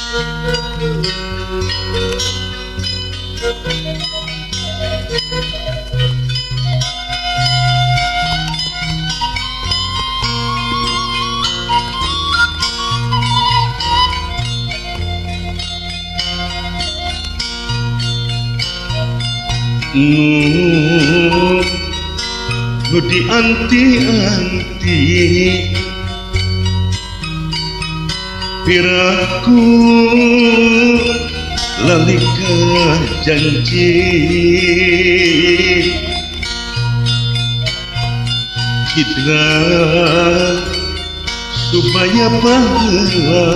Nu dianti-anti piraku lalika janji hidra supaya pahala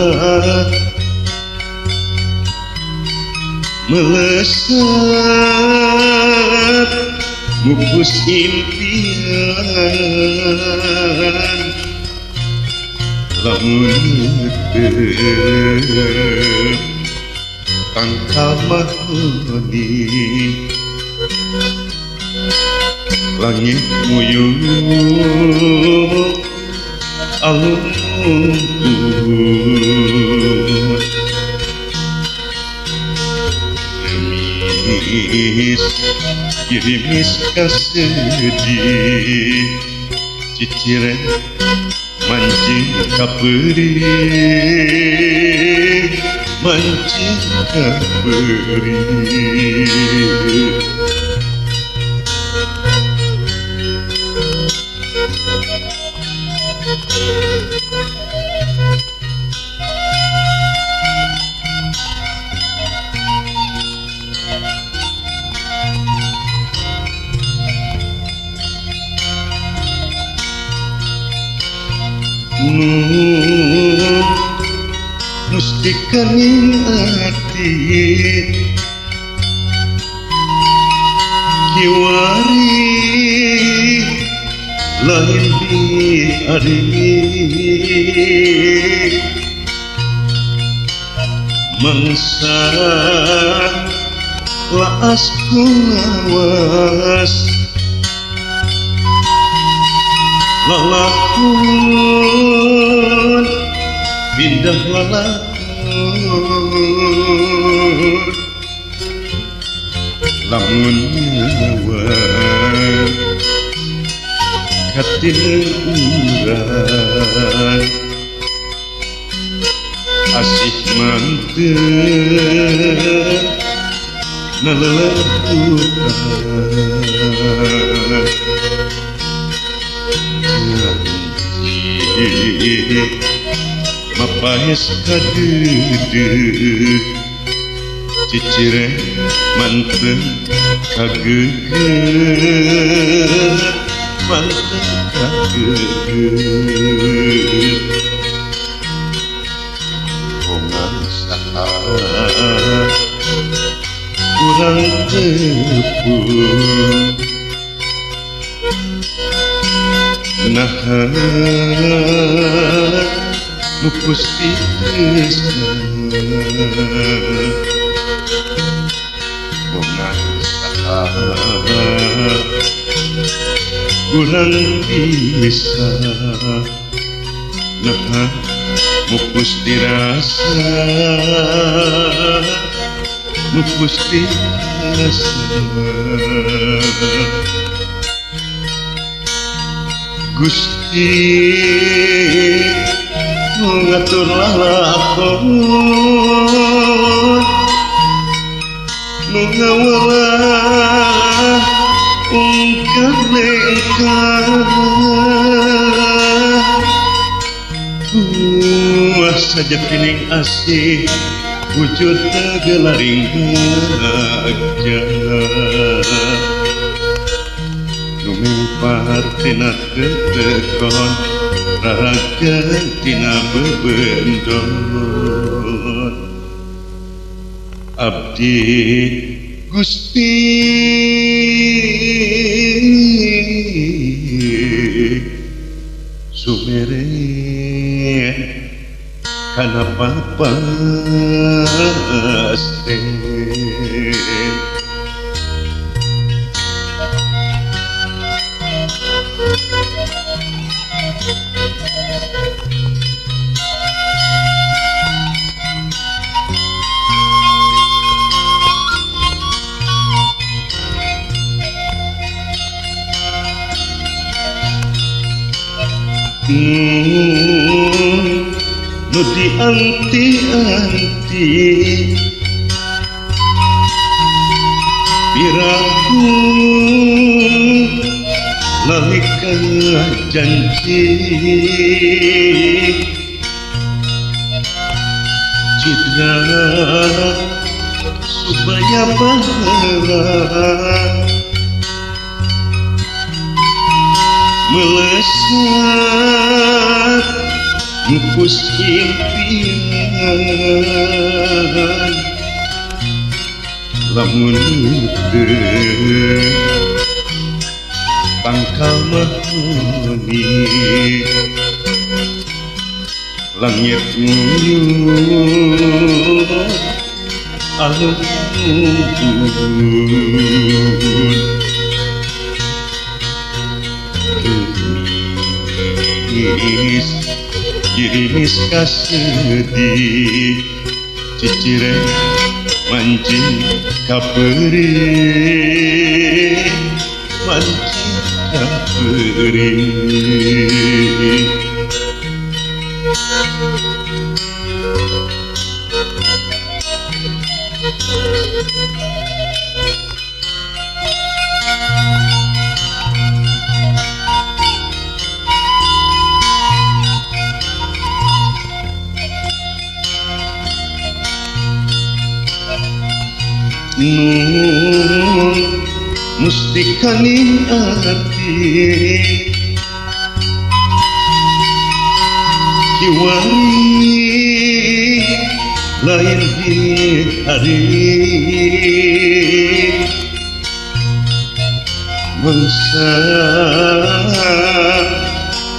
melesat mupus impian lamun tangkal mahoni langit muyung alun kirimis kasedih ciciren mancing kaperi mancing kaperi mustikaning ati kiwari lain di ari mangsa laas kulawas lalakun pindah lalakun lamun nyawa katinuran asih mantep nalelakukan mapahes kadede ciciren manten kageger manten kageger hongan saha kurang tepung nah mupus tresna bongan saha kurang bisa nah mupus dirasa mupus dirasa Gusti ngatur lalakon nu ngawalah ungkap lengkap saja pining asih wujud tegelaring aja numempar tina tetekon raga tina bebendon abdi Gusti sumere kana papasten nu dianti-anti piraku lalika janji citra supaya pahala melesat mupus impian lamun teu pangkal mahoni langit nguyuh alun gerimis gerimis kasedih cicire mancing kapeuring mancing kapeuring nun musti kaning ati kiwari lain di hari mangsa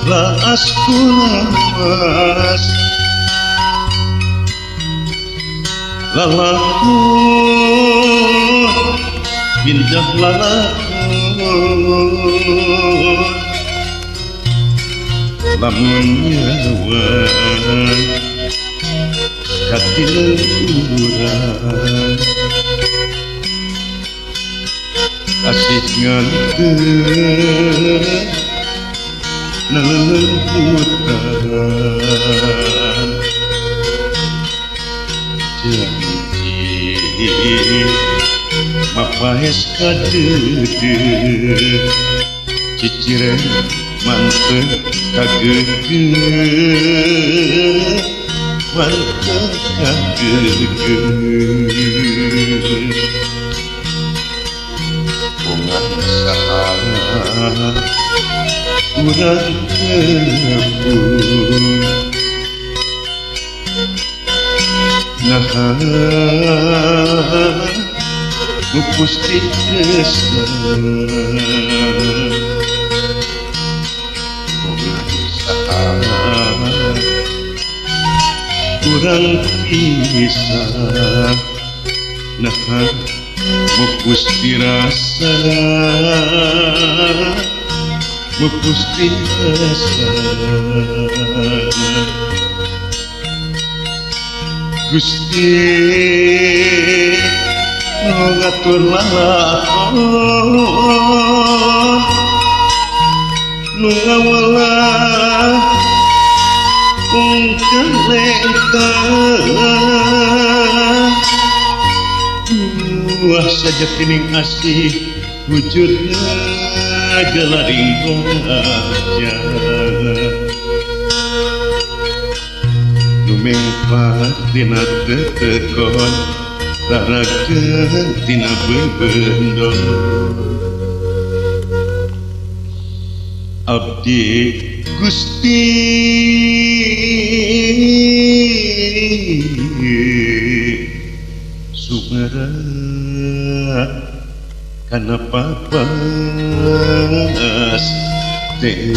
laas kulawas lalaku pindah lalaku lamun nyawa katiluran asih nganteu naleuputan janji mapaes kadede ciciren mantep kagege mantep kagege bungan saha urang tepung naha mupus di tresna bungan saha urang pisah naha mupus dirasa mupus dirasa Gusti nu ngatur lalakon nu ngawelah ungkang lengkang wah saja kening asih wujudnya gelaring raja numengpat dina tetekon rarakeun tina bebendong abdi Gusti sumera kana papas ten